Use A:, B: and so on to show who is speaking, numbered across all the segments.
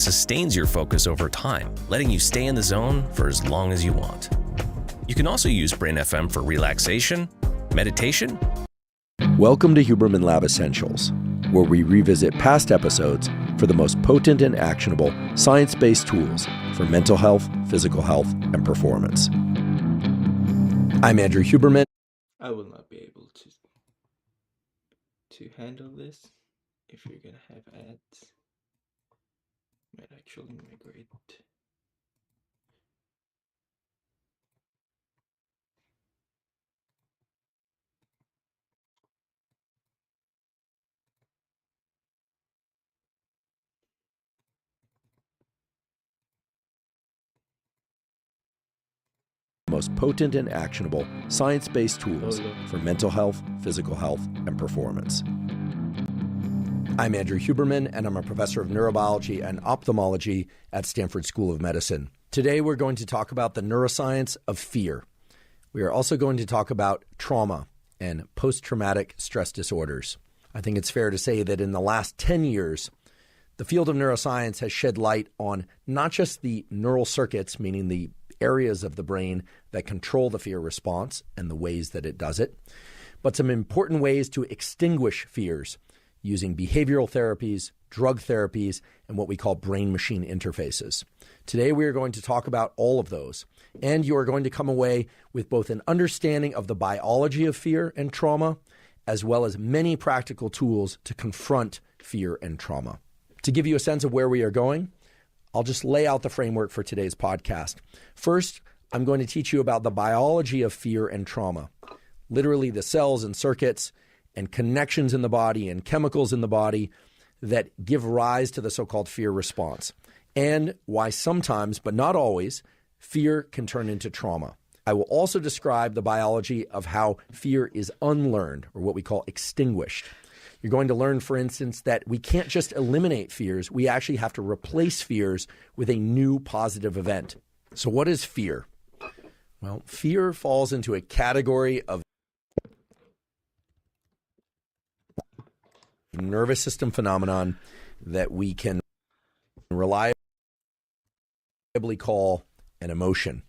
A: sustains your focus over time, letting you stay in the zone for as long as you want. You can also use Brain FM for relaxation, meditation.
B: Welcome to Huberman Lab Essentials, where we revisit past episodes for the most potent and actionable science-based tools for mental health, physical health, and performance. I'm Andrew Huberman.
C: I will not be able to handle this if you're gonna have ads. Might actually migrate.
B: Most potent and actionable science-based tools for mental health, physical health, and performance. I'm Andrew Huberman, and I'm a professor of neurobiology and ophthalmology at Stanford School of Medicine. Today, we're going to talk about the neuroscience of fear. We are also going to talk about trauma and post-traumatic stress disorders. I think it's fair to say that in the last 10 years, the field of neuroscience has shed light on not just the neural circuits, meaning the areas of the brain that control the fear response and the ways that it does it, but some important ways to extinguish fears using behavioral therapies, drug therapies, and what we call brain-machine interfaces. Today, we are going to talk about all of those, and you are going to come away with both an understanding of the biology of fear and trauma, as well as many practical tools to confront fear and trauma. To give you a sense of where we are going, I'll just lay out the framework for today's podcast. First, I'm going to teach you about the biology of fear and trauma, literally the cells and circuits and connections in the body and chemicals in the body that give rise to the so-called fear response, and why sometimes, but not always, fear can turn into trauma. I will also describe the biology of how fear is unlearned, or what we call extinguished. You're going to learn, for instance, that we can't just eliminate fears. We actually have to replace fears with a new positive event. So what is fear? Well, fear falls into a category of nervous system phenomenon that we can reliably call an emotion.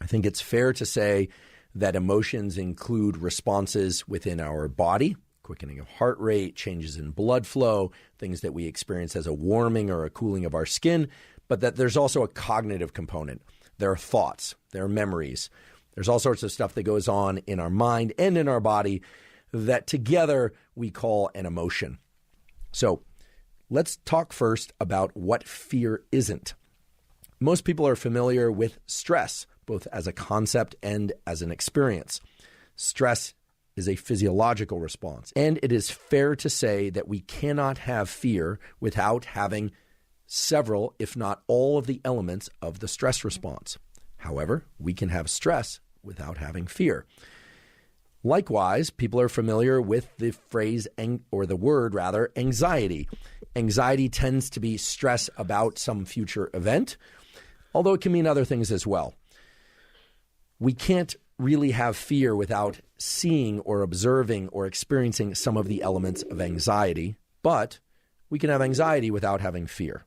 B: I think it's fair to say that emotions include responses within our body, quickening of heart rate, changes in blood flow, things that we experience as a warming or a cooling of our skin, but that there's also a cognitive component. There are thoughts, there are memories. There's all sorts of stuff that goes on in our mind and in our body that together we call an emotion. So let's talk first about what fear isn't. Most people are familiar with stress, both as a concept and as an experience. Stress is a physiological response. And it is fair to say that we cannot have fear without having several, if not all, of the elements of the stress response. However, we can have stress without having fear. Likewise, people are familiar with the phrase, or the word rather, anxiety. Anxiety tends to be stress about some future event, although it can mean other things as well. We can't really have fear without seeing or observing or experiencing some of the elements of anxiety, but we can have anxiety without having fear.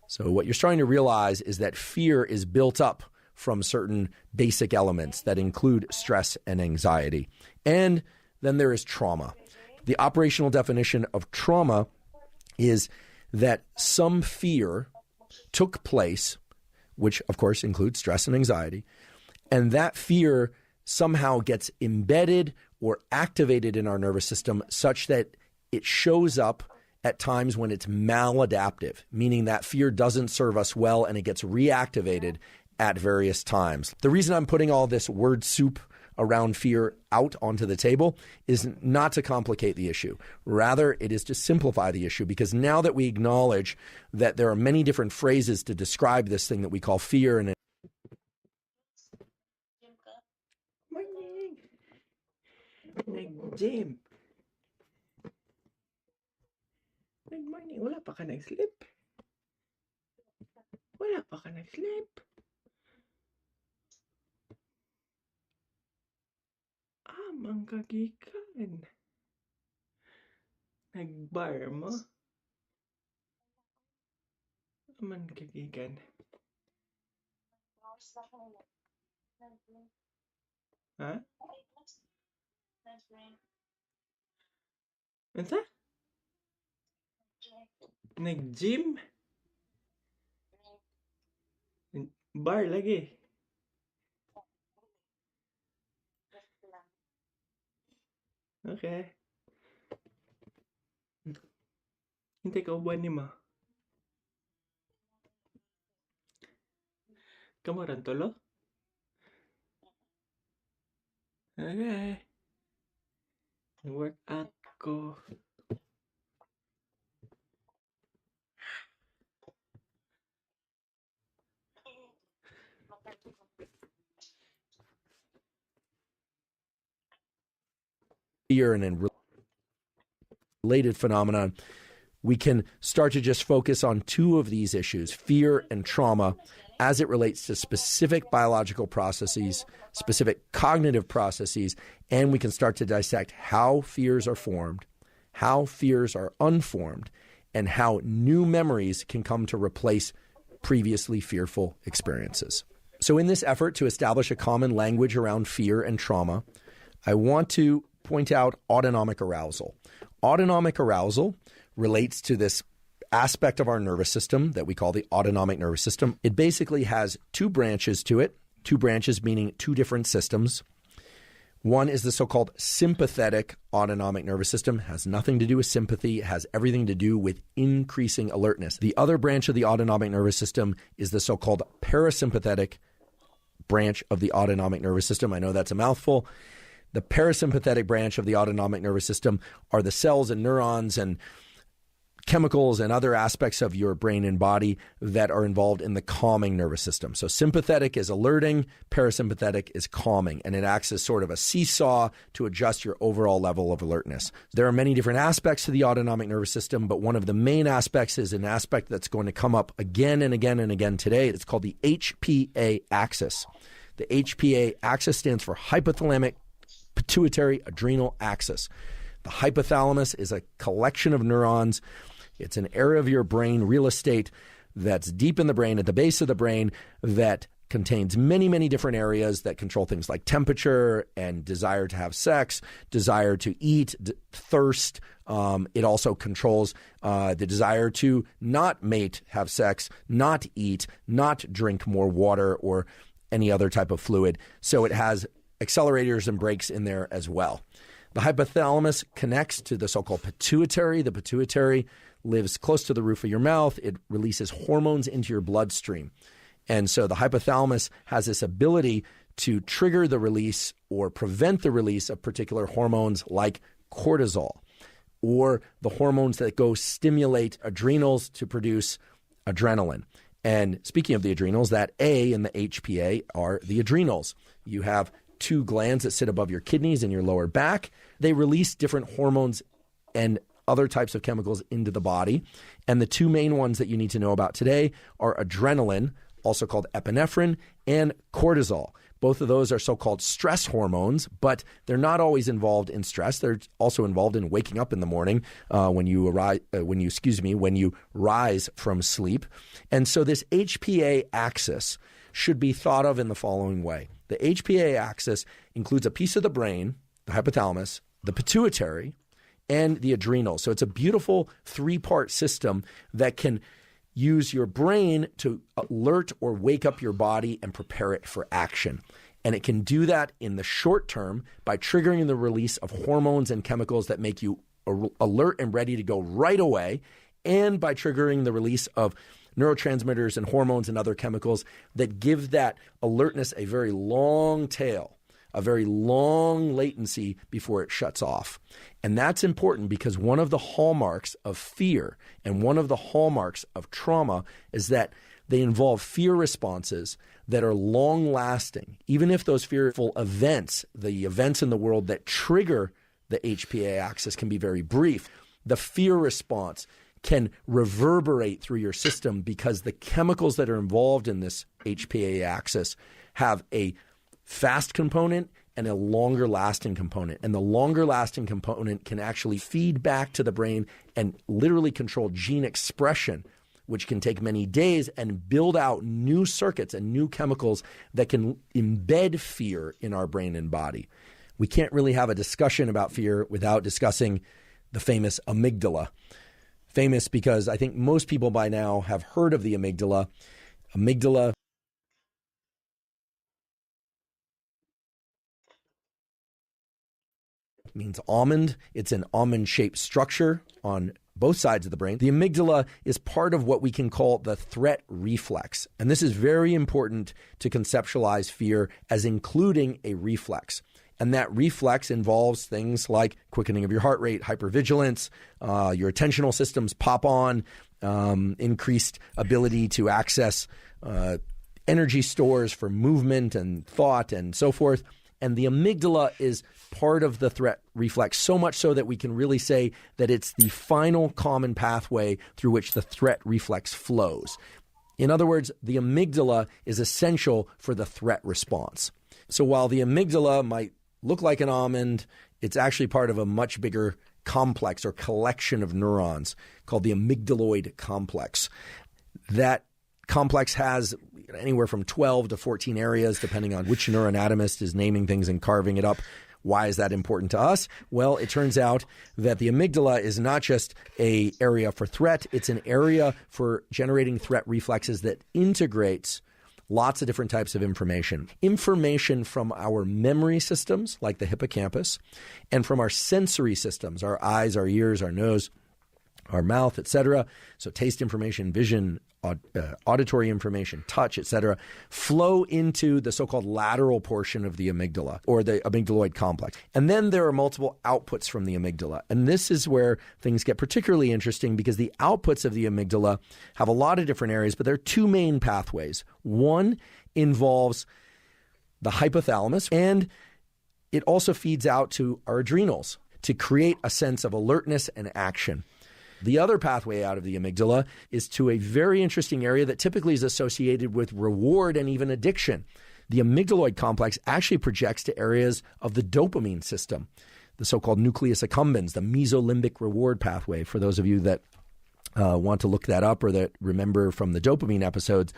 B: So what you're starting to realize is that fear is built up from certain basic elements that include stress and anxiety. And then there is trauma. The operational definition of trauma is that some fear took place, which of course includes stress and anxiety, and that fear somehow gets embedded or activated in our nervous system such that it shows up at times when it's maladaptive, meaning that fear doesn't serve us well and it gets reactivated at various times. The reason I'm putting all this word soup around fear out onto the table is not to complicate the issue. Rather, it is to simplify the issue, because now that we acknowledge that there are many different phrases to describe this thing that we call fear, and
C: Nag-gym. Nag-morning. Wala pa ka nag-sleep? Wala pa ka nag-sleep? Amang kagikan. Nag-bar mo? naman kagikan. Ha? Unsa? Nag-gym? Bar lagi. Okay. Hintay ka uban ni ma. Kamaran tolo? Okay. Workout ko.
B: Fear and related phenomenon, we can start to just focus on two of these issues, fear and trauma, as it relates to specific biological processes, specific cognitive processes, and we can start to dissect how fears are formed, how fears are unformed, and how new memories can come to replace previously fearful experiences. So in this effort to establish a common language around fear and trauma, I want to point out autonomic arousal. Autonomic arousal relates to this aspect of our nervous system that we call the autonomic nervous system. It basically has two branches to it, two branches meaning two different systems. One is the so-called sympathetic autonomic nervous system, has nothing to do with sympathy, it has everything to do with increasing alertness. The other branch of the autonomic nervous system is the so-called parasympathetic branch of the autonomic nervous system. I know that's a mouthful. The parasympathetic branch of the autonomic nervous system are the cells and neurons and chemicals and other aspects of your brain and body that are involved in the calming nervous system. So sympathetic is alerting, parasympathetic is calming, and it acts as sort of a seesaw to adjust your overall level of alertness. There are many different aspects to the autonomic nervous system, but one of the main aspects is an aspect that's going to come up again and again and again today. It's called the HPA axis. The HPA axis stands for hypothalamic pituitary adrenal axis. The hypothalamus is a collection of neurons. It's an area of your brain, real estate, that's deep in the brain, at the base of the brain, that contains many, many different areas that control things like temperature and desire to have sex, desire to eat, thirst. It also controls the desire to not mate, have sex, not eat, not drink more water or any other type of fluid. So it has accelerators and brakes in there as well. The hypothalamus connects to the so-called pituitary. The pituitary lives close to the roof of your mouth. It releases hormones into your bloodstream. And so the hypothalamus has this ability to trigger the release or prevent the release of particular hormones like cortisol, or the hormones that go stimulate adrenals to produce adrenaline. And speaking of the adrenals, that A in the HPA are the adrenals. You have two glands that sit above your kidneys and your lower back. They release different hormones and other types of chemicals into the body. And the two main ones that you need to know about today are adrenaline, also called epinephrine, and cortisol. Both of those are so-called stress hormones, but they're not always involved in stress. They're also involved in waking up in the morning when you rise from sleep. And so this HPA axis should be thought of in the following way. The HPA axis includes a piece of the brain, the hypothalamus, the pituitary, and the adrenals. So it's a beautiful three-part system that can use your brain to alert or wake up your body and prepare it for action. And it can do that in the short term by triggering the release of hormones and chemicals that make you alert and ready to go right away, and by triggering the release of neurotransmitters and hormones and other chemicals that give that alertness a very long tail, a very long latency before it shuts off. And that's important because one of the hallmarks of fear and one of the hallmarks of trauma is that they involve fear responses that are long-lasting. Even if those fearful events, the events in the world that trigger the HPA axis, can be very brief, the fear response can reverberate through your system because the chemicals that are involved in this HPA axis have a fast component and a longer lasting component. And the longer lasting component can actually feed back to the brain and literally control gene expression which can take many days, and build out new circuits and new chemicals that can embed fear in our brain and body. We can't really have a discussion about fear without discussing the famous amygdala. Famous because I think most people by now have heard of the amygdala. Amygdala means almond. It's an almond-shaped structure on both sides of the brain. The amygdala is part of what we can call the threat reflex. And this is very important to conceptualize fear as including a reflex. And that reflex involves things like quickening of your heart rate, hypervigilance, your attentional systems pop on, increased ability to access energy stores for movement and thought and so forth. And the amygdala is part of the threat reflex, so much so that we can really say that it's the final common pathway through which the threat reflex flows. In other words, the amygdala is essential for the threat response. So while the amygdala might look like an almond, it's actually part of a much bigger complex or collection of neurons called the amygdaloid complex. That complex has anywhere from 12 to 14 areas, depending on which neuroanatomist is naming things and carving it up. Why is that important to us? Well, it turns out that the amygdala is not just an area for threat. It's an area for generating threat reflexes that integrates lots of different types of information. Information from our memory systems, like the hippocampus, and from our sensory systems, our eyes, our ears, our nose, our mouth, etc. So taste information, vision, auditory information, touch, etc., flow into the so-called lateral portion of the amygdala or the amygdaloid complex. And then there are multiple outputs from the amygdala. And this is where things get particularly interesting because the outputs of the amygdala have a lot of different areas, but there are two main pathways. One involves the hypothalamus, and it also feeds out to our adrenals to create a sense of alertness and action. The other pathway out of the amygdala is to a very interesting area that typically is associated with reward and even addiction. The amygdaloid complex actually projects to areas of the dopamine system, the so-called nucleus accumbens, the mesolimbic reward pathway. For those of you that want to look that up or that remember from the dopamine episodes,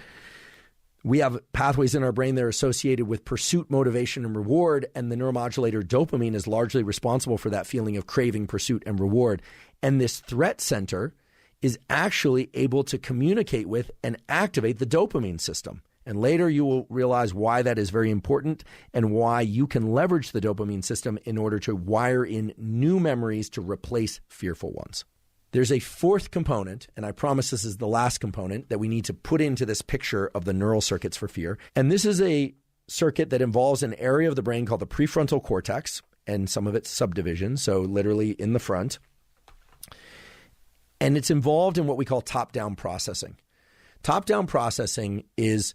B: we have pathways in our brain that are associated with pursuit, motivation, and reward, and the neuromodulator dopamine is largely responsible for that feeling of craving, pursuit, and reward. And this threat center is actually able to communicate with and activate the dopamine system. And later you will realize why that is very important and why you can leverage the dopamine system in order to wire in new memories to replace fearful ones. There's a fourth component, and I promise this is the last component that we need to put into this picture of the neural circuits for fear. And this is a circuit that involves an area of the brain called the prefrontal cortex and some of its subdivisions, so literally in the front. And it's involved in what we call top-down processing. Top-down processing is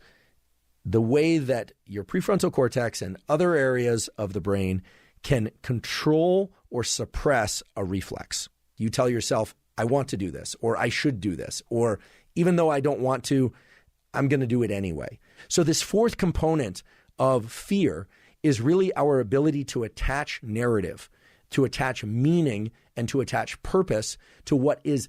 B: the way that your prefrontal cortex and other areas of the brain can control or suppress a reflex. You tell yourself, I want to do this, or I should do this, or even though I don't want to, I'm going to do it anyway. So this fourth component of fear is really our ability to attach narrative, to attach meaning, and to attach purpose to what is,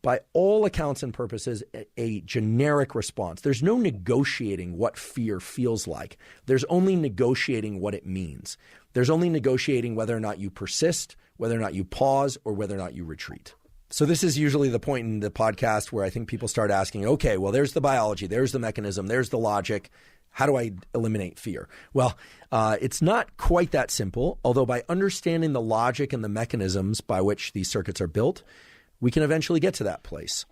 B: by all accounts and purposes, a generic response. There's no negotiating what fear feels like. There's only negotiating what it means. There's only negotiating whether or not you persist, whether or not you pause, or whether or not you retreat. So this is usually the point in the podcast where I think people start asking, okay, well, there's the biology, there's the mechanism, there's the logic. How do I eliminate fear? Well, it's not quite that simple, although by understanding the logic and the mechanisms by which these circuits are built, we can eventually get to that place.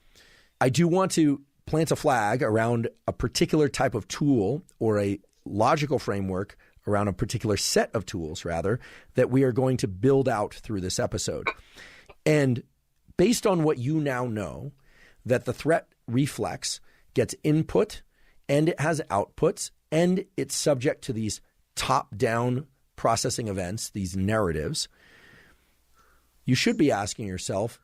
B: I do want to plant a flag around a particular type of tool or a logical framework around a particular set of tools, rather, that we are going to build out through this episode. And based on what you now know, that the threat reflex gets input and it has outputs and it's subject to these top-down processing events, these narratives, you should be asking yourself,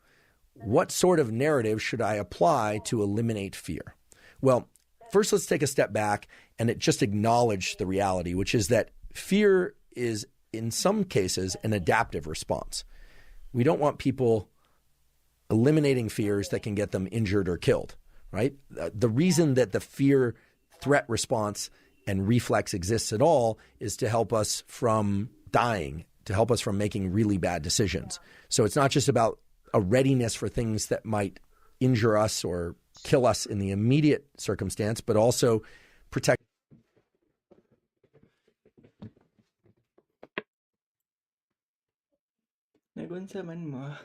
B: what sort of narrative should I apply to eliminate fear? Well, first let's take a step back and just acknowledge the reality, which is that fear is, in some cases, an adaptive response. We don't want people eliminating fears that can get them injured or killed, right? The reason that the fear threat response and reflex exists at all is to help us from dying, to help us from making really bad decisions. So it's not just about a readiness for things that might injure us or kill us in the immediate circumstance, but also protect.
C: Nagunsa man mo.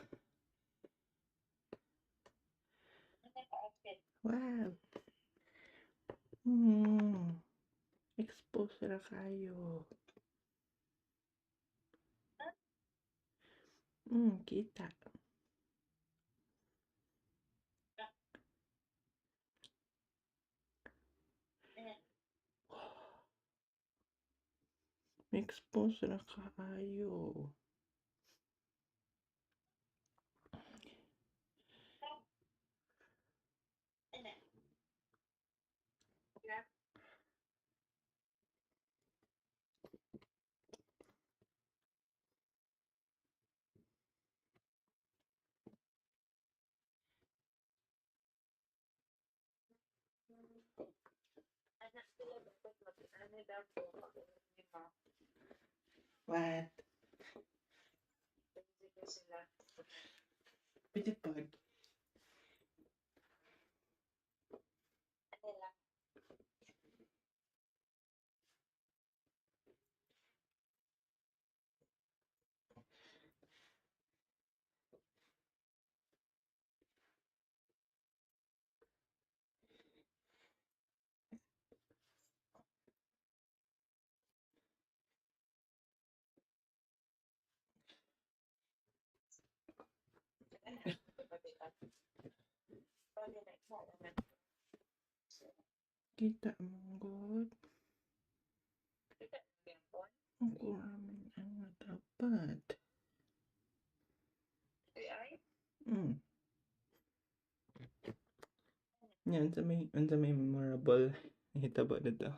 C: Wow. Expose na kayo. Kita. Expose na kayo. What? Pwede pag. Kita mo god. Ang kuramin ang dapat. Yan, sa may memorable hitabo dito.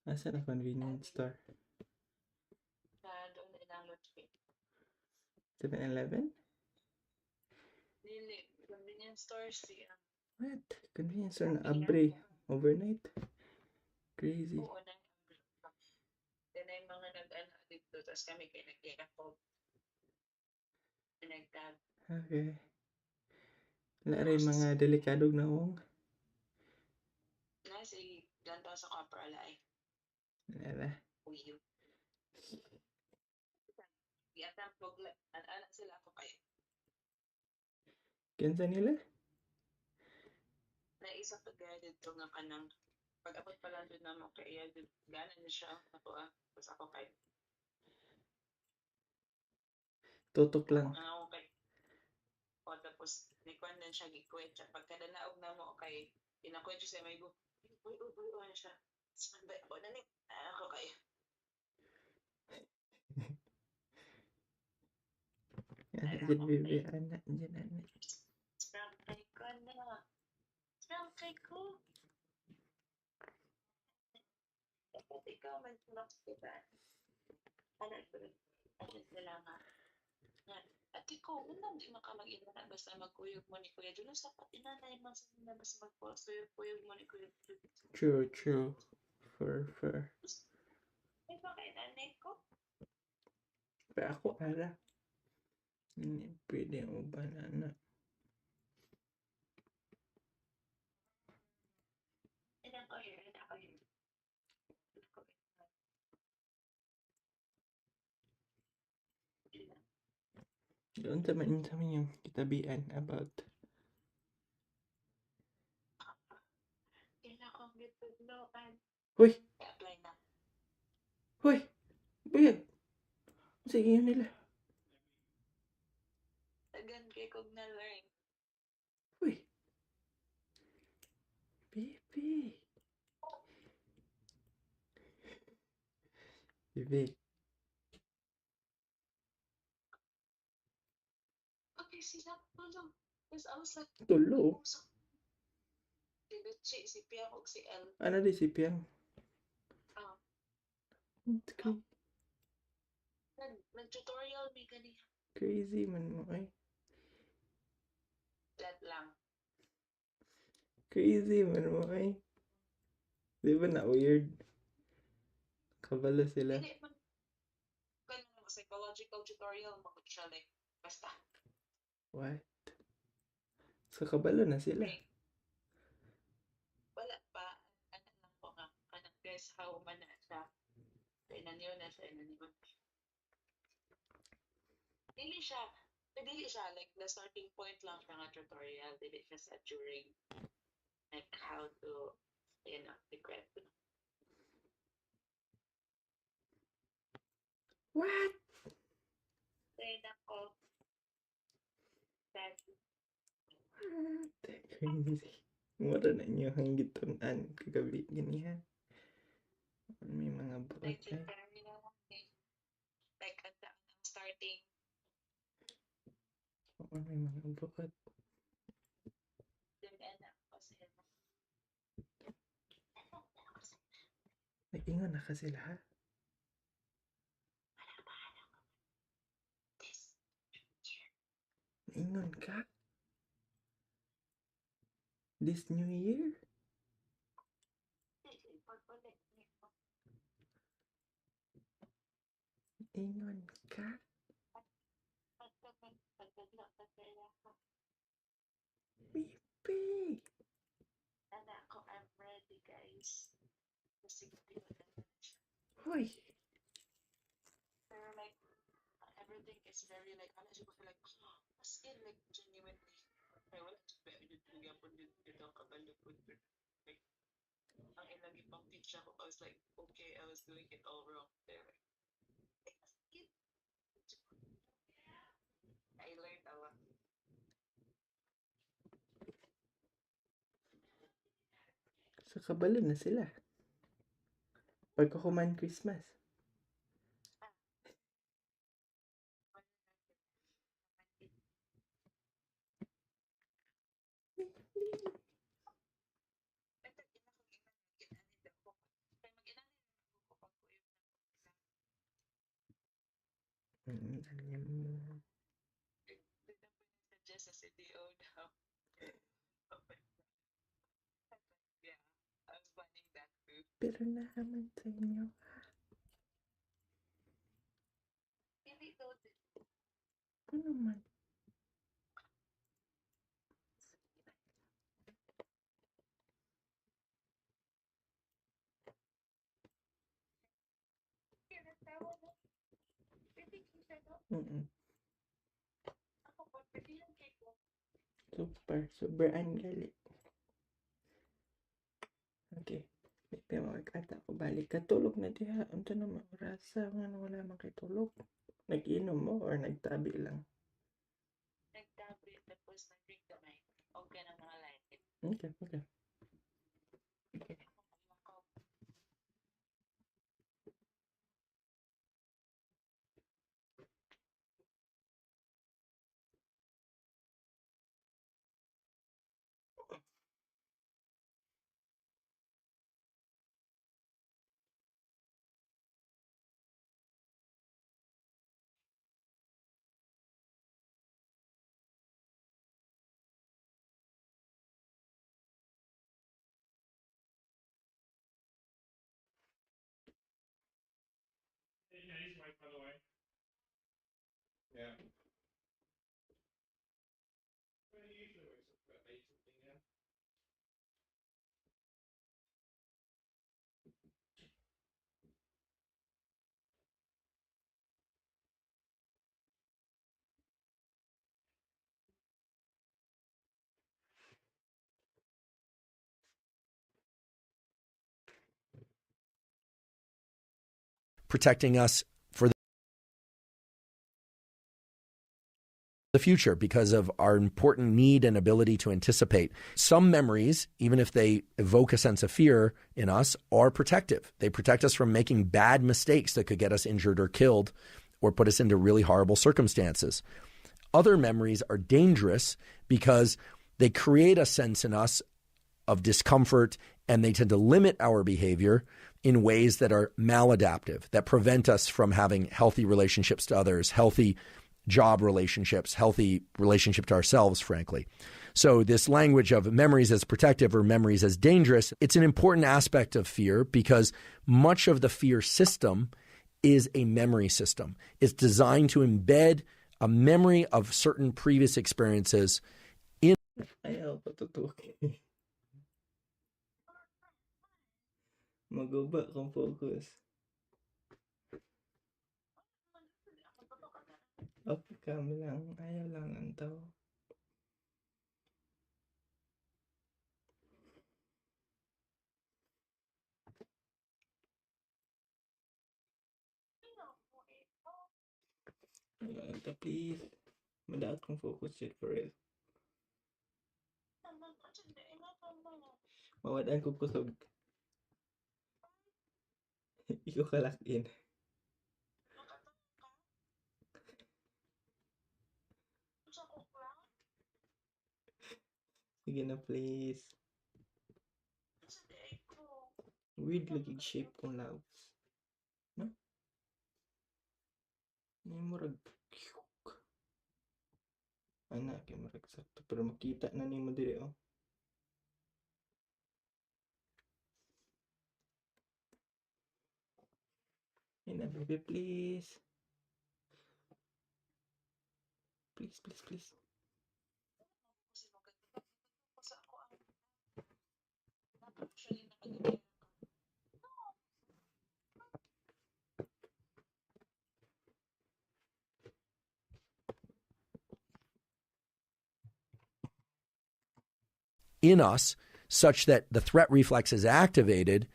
C: Asa na convenience store? 7-Eleven? What? Convenience store na abre overnight? Crazy. Okay. Wala rin mga delikadong nawong. Wala. Kinsa nila? Tutok lang. Anak dyan, bebe. Anak dyan, anak. True. Fur. Pero ako, ala. Hindi pwede ang banana. Doon sa man yung kitabian about Hoy! Bayag! Sige yun nila. Hoy! Baby! Baby. Tulo. Ano di si Piang? Crazy man mo ay.
D: lang.
C: Crazy man mo eh. Di ba na weird? Kabalo sila.
D: Dili man kanang psychological tutorial mo siya like basta
C: What? So kabalo na sila.
D: break. Wala pa ano lang ko nga kanang guys how man na siya. Inaniyo na siya, inaniyo. Dili siya like the starting point lang siya nga tutorial, dili siya sa during like how to decrypt.
C: What?
D: Then ako that
C: Crazy. Mura na niyo ang gitunan kagabi ganihan. May mga buot
D: like
C: eh.
D: like at the starting
C: May mga buot.
D: then end up kasi
C: Nag-ingon na ka sila ha?
D: this
C: Naingon ka? This New Year? Naingon ka? Bibi!
D: Anak ko, I'm ready guys. Kasi
C: Hoy!
D: pero like everything is very like ano siya like as in like genuinely ay wala ba yun yung yapon dito kabalo po like ang ilang ipang teach ako I was like okay I was doing it all wrong there like as in I learned a lot.
C: So kabalo na sila. Pagkakuman Christmas. Alam mo.
D: Just a CDO now. Yeah, I was planning that too.
C: Pero naman sa inyo.
D: Hindi daw
C: Ano man?
D: ako pa pwede yung cake ko.
C: Super angali. Okay. May mag-ata ko balik. Katulog na diha. Unta na maurasa. Nga wala makitulog. Nag-inom mo or nagtabi lang?
D: Nagtabi tapos nag-drink kamay. Okay na mga light.
C: Okay.
B: Protecting us for the future because of our important need and ability to anticipate. Some memories, even if they evoke a sense of fear in us, are protective. They protect us from making bad mistakes that could get us injured or killed or put us into really horrible circumstances. Other memories are dangerous because they create a sense in us of discomfort, and they tend to limit our behavior in ways that are maladaptive, that prevent us from having healthy relationships to others, healthy job relationships, healthy relationship to ourselves, frankly. So this language of memories as protective or memories as dangerous, it's an important aspect of fear because much of the fear system is a memory system. It's designed to embed a memory of certain previous experiences in.
C: Ayaw patutukin. Maguba kung focus. Okay kami lang. Ayaw lang antaw. Anta please. Madaot kong focus yet for real. Mawadaan ko kusog. Ikaw ka lock in. Sige na please. Weird lagi shape kong loves. No? May murag cute. Anak, kay murag sakto. Pero makita na ni mo dire oh. Ina baby please. Please, please, please.
B: In us such that the threat reflex is activated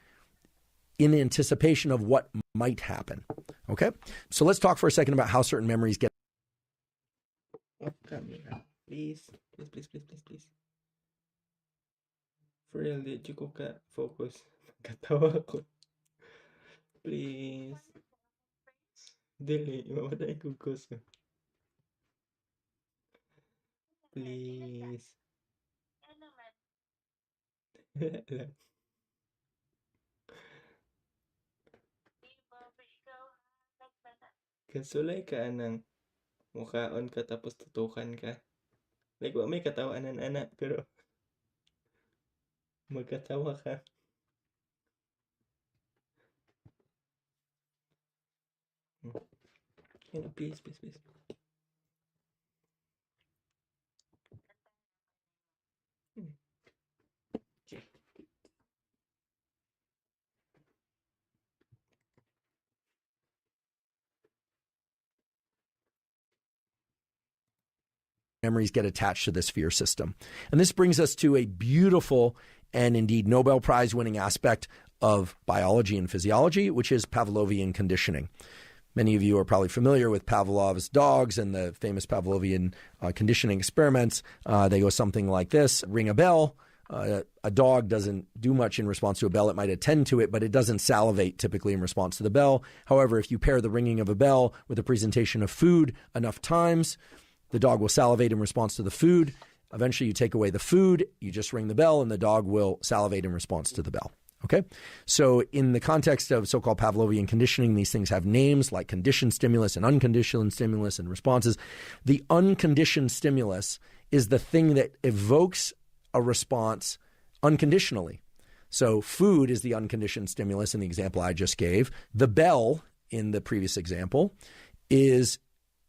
B: in anticipation of what might happen. Okay? So let's talk for a second about how certain memories get.
C: Off camera. Please. Please, please, please, please, please. For real, di ko ka focus. Katawa ko. Please. Dili, mamatay ko gusto. Please. Kasulay ka anang mukhaon ka tapos tutukan ka. Like, wa may katawanan anak, pero magkatawa ka. Please, please, please. Okay.
B: Memories get attached to this fear system. And this brings us to a beautiful and indeed Nobel Prize winning aspect of biology and physiology, which is Pavlovian conditioning. Many of you are probably familiar with Pavlov's dogs and the famous Pavlovian conditioning experiments. They go something like this: ring a bell. A dog doesn't do much in response to a bell. It might attend to it, but it doesn't salivate typically in response to the bell. However, if you pair the ringing of a bell with the presentation of food enough times, the dog will salivate in response to the food. Eventually, you take away the food, you just ring the bell, and the dog will salivate in response to the bell. Okay? So in the context of so-called Pavlovian conditioning, these things have names like conditioned stimulus and unconditioned stimulus and responses. The unconditioned stimulus is the thing that evokes a response unconditionally. So food is the unconditioned stimulus in the example I just gave. The bell in the previous example is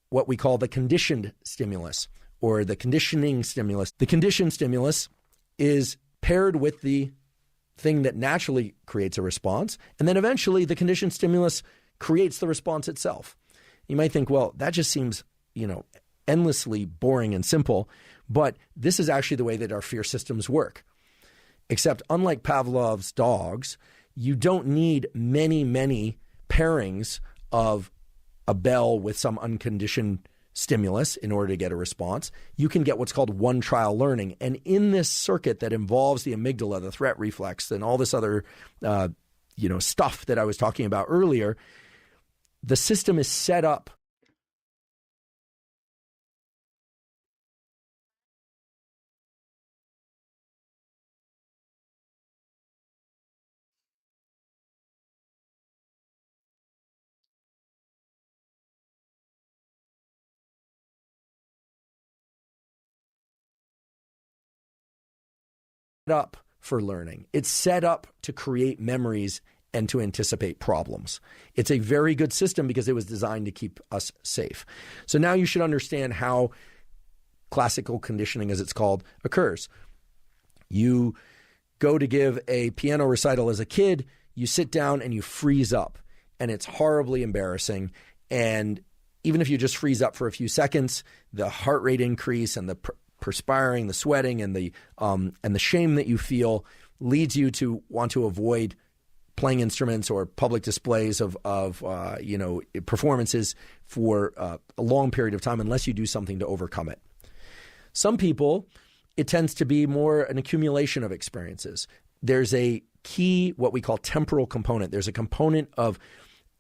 B: what we call the conditioned stimulus or the conditioning stimulus. The conditioned stimulus is paired with the thing that naturally creates a response, and then eventually the conditioned stimulus creates the response itself. You might think, well, that just seems, endlessly boring and simple, but this is actually the way that our fear systems work. Except unlike Pavlov's dogs, you don't need many, many pairings of a bell with some unconditioned stimulus in order to get a response. You can get what's called one trial learning. And in this circuit that involves the amygdala, the threat reflex, and all this other stuff that I was talking about earlier, the system is set up up for learning. It's set up to create memories and to anticipate problems. It's a very good system because it was designed to keep us safe. So now you should understand how classical conditioning, as it's called, occurs. You go to give a piano recital as a kid, you sit down and you freeze up, and it's horribly embarrassing. And even if you just freeze up for a few seconds, the heart rate increase and the perspiring, the sweating, and the shame that you feel leads you to want to avoid playing instruments or public displays of performances for a long period of time unless you do something to overcome it. Some people, it tends to be more an accumulation of experiences. There's a key, what we call temporal component. There's a component of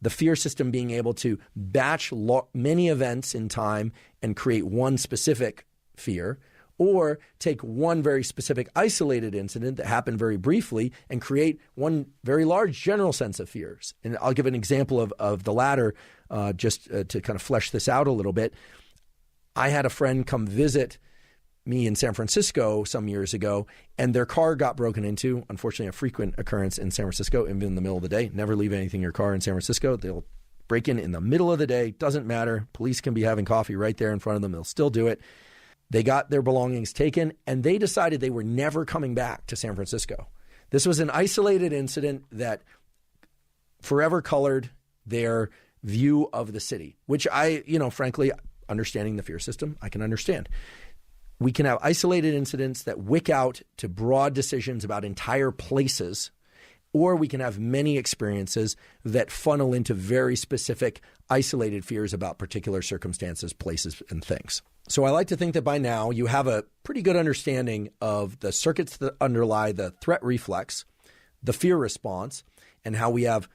B: the fear system being able to batch many events in time and create one specific fear, or take one very specific isolated incident that happened very briefly and create one very large general sense of fears. And I'll give an example of the latter just to kind of flesh this out a little bit. I had a friend come visit me in San Francisco some years ago, and their car got broken into. Unfortunately, a frequent occurrence in San Francisco, even in the middle of the day. Never leave anything in your car in San Francisco. They'll break in the middle of the day. Doesn't matter. Police can be having coffee right there in front of them. They'll still do it. They got their belongings taken, and they decided they were never coming back to San Francisco. This was an isolated incident that forever colored their view of the city, which I, frankly, understanding the fear system, I can understand. We can have isolated incidents that wick out to broad decisions about entire places, or we can have many experiences that funnel into very specific isolated fears about particular circumstances, places, and things. So I like to think that by now you have a pretty good understanding of the circuits that underlie the threat reflex, the fear response, and how we have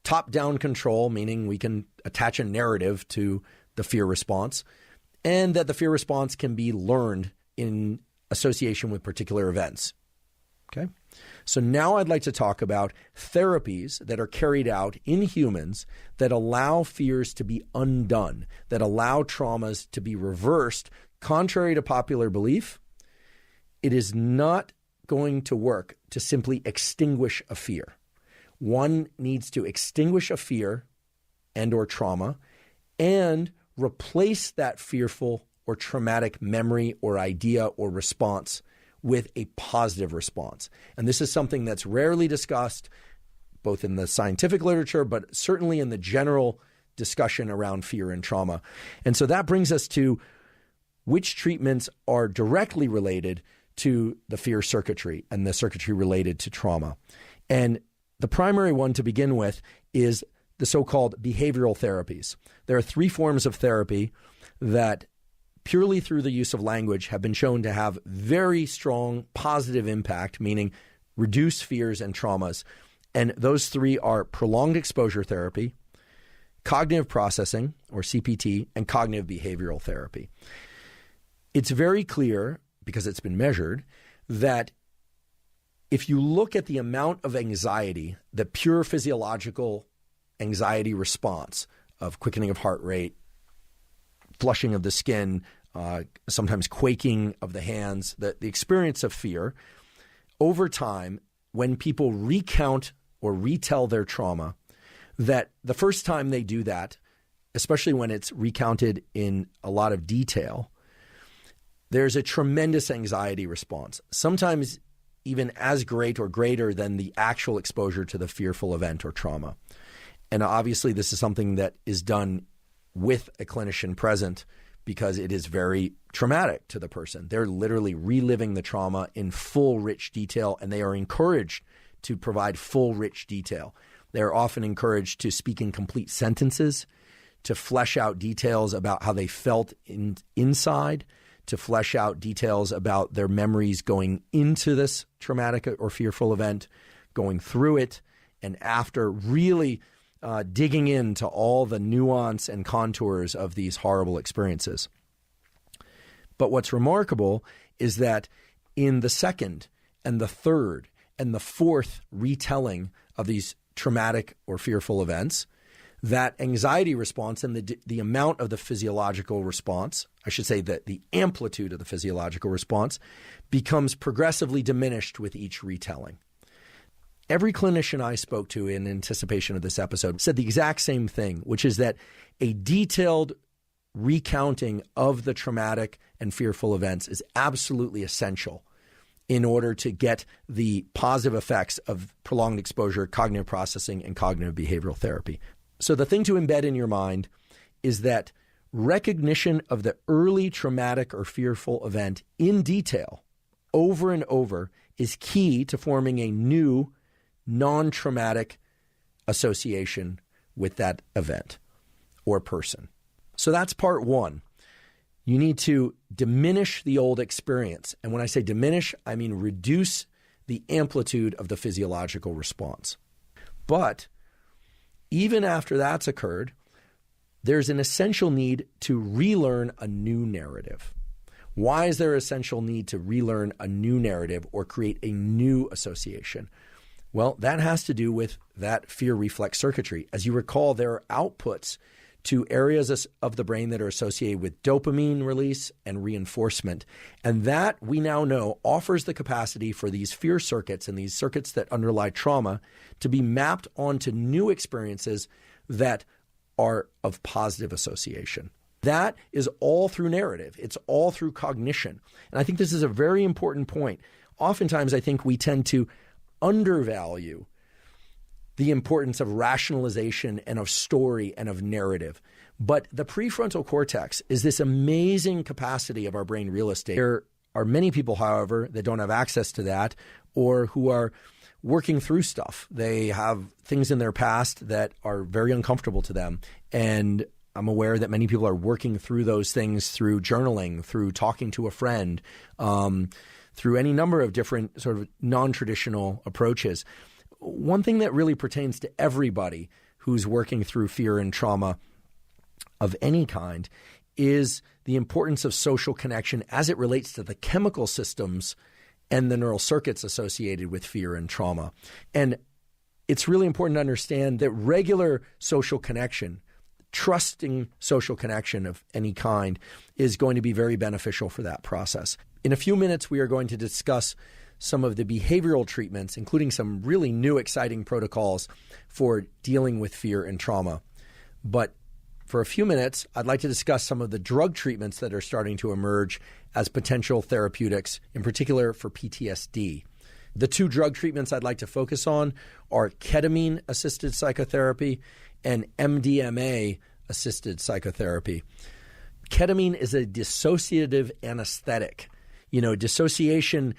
B: top-down control, meaning we can attach a narrative to the fear response, and that the fear response can be learned in association with particular events. Okay? So now I'd like to talk about therapies that are carried out in humans that allow fears to be undone, that allow traumas to be reversed. Contrary to popular belief, it is not going to work to simply extinguish a fear. One needs to extinguish a fear and or trauma and replace that fearful or traumatic memory or idea or response with a positive response. And this is something that's rarely discussed, both in the scientific literature, but certainly in the general discussion around fear and trauma. And so that brings us to which treatments are directly related to the fear circuitry and the circuitry related to trauma. And the primary one to begin with is the so-called behavioral therapies. There are 3 forms of therapy that purely through the use of language have been shown to have very strong positive impact, meaning reduce fears and traumas. And those 3 are prolonged exposure therapy, cognitive processing, or CPT, and cognitive behavioral therapy. It's very clear, because it's been measured, that if you look at the amount of anxiety, the pure physiological anxiety response of quickening of heart rate, flushing of the skin, sometimes quaking of the hands, the experience of fear, over time, when people recount or retell their trauma, that the first time they do that, especially when it's recounted in a lot of detail, there's a tremendous anxiety response, sometimes even as great or greater than the actual exposure to the fearful event or trauma. And obviously, this is something that is done with a clinician present because it is very traumatic to the person. They're literally reliving the trauma in full, rich detail, and they are encouraged to provide full, rich detail. They're often encouraged to speak in complete sentences, to flesh out details about how they felt inside, to flesh out details about their memories going into this traumatic or fearful event, going through it, and after, really digging into all the nuance and contours of these horrible experiences. But what's remarkable is that in the second and the third and the fourth retelling of these traumatic or fearful events, that anxiety response and the amount of the physiological response, I should say that the amplitude of the physiological response becomes progressively diminished with each retelling. Every clinician I spoke to in anticipation of this episode said the exact same thing, which is that a detailed recounting of the traumatic and fearful events is absolutely essential in order to get the positive effects of prolonged exposure, cognitive processing, and cognitive behavioral therapy. So the thing to embed in your mind is that recognition of the early traumatic or fearful event in detail over and over is key to forming a new non-traumatic association with that event or person. So that's part one. You need to diminish the old experience. And when I say diminish, I mean reduce the amplitude of the physiological response. But even after that's occurred, there's an essential need to relearn a new narrative. Why is there an essential need to relearn a new narrative or create a new association? Well, that has to do with that fear reflex circuitry. As you recall, there are outputs to areas of the brain that are associated with dopamine release and reinforcement. And that, we now know, offers the capacity for these fear circuits and these circuits that underlie trauma to be mapped onto new experiences that are of positive association. That is all through narrative. It's all through cognition. And I think this is a very important point. Oftentimes, I think we tend to undervalue the importance of rationalization and of story and of narrative. But the prefrontal cortex is this amazing capacity of our brain real estate. There are many people, however, that don't have access to that or who are working through stuff. They have things in their past that are very uncomfortable to them. And I'm aware that many people are working through those things through journaling, through talking to a friend, through any number of different sort of non-traditional approaches. One thing that really pertains to everybody who's working through fear and trauma of any kind is the importance of social connection as it relates to the chemical systems and the neural circuits associated with fear and trauma. And it's really important to understand that regular social connection, trusting social connection of any kind, is going to be very beneficial for that process. In a few minutes, we are going to discuss some of the behavioral treatments, including some really new, exciting protocols for dealing with fear and trauma. But for a few minutes, I'd like to discuss some of the drug treatments that are starting to emerge as potential therapeutics, in particular for PTSD. The two drug treatments I'd like to focus on are ketamine-assisted psychotherapy and MDMA-assisted psychotherapy. Ketamine is a dissociative anesthetic. Dissociation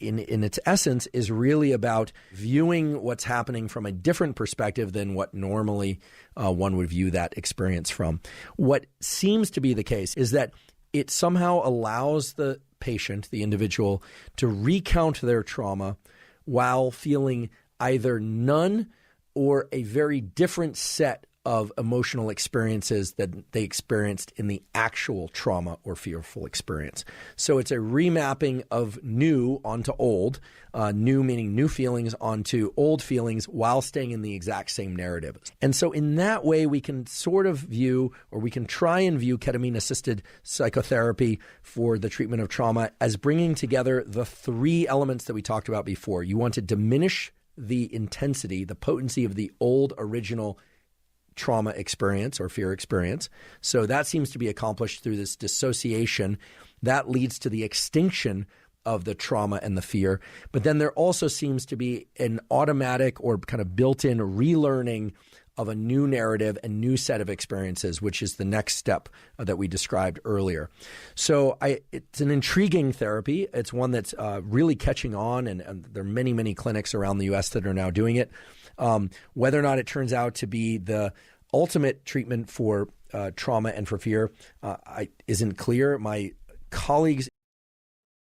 B: in its essence is really about viewing what's happening from a different perspective than what normally one would view that experience from. What seems to be the case is that it somehow allows the patient, the individual, to recount their trauma while feeling either none or a very different set of emotional experiences that they experienced in the actual trauma or fearful experience. So it's a remapping of new onto old, new meaning new feelings onto old feelings while staying in the exact same narrative. And so in that way, we can sort of view, or we can try and view ketamine-assisted psychotherapy for the treatment of trauma as bringing together the three elements that we talked about before. You want to diminish the intensity, the potency of the old original trauma experience or fear experience. So that seems to be accomplished through this dissociation. That leads to the extinction of the trauma and the fear. But then there also seems to be an automatic or kind of built-in relearning of a new narrative and new set of experiences, which is the next step that we described earlier. So it's an intriguing therapy. It's one that's really catching on, and there are many, many clinics around the U.S. that are now doing it. Whether or not it turns out to be the ultimate treatment for trauma and for fear isn't clear. My colleagues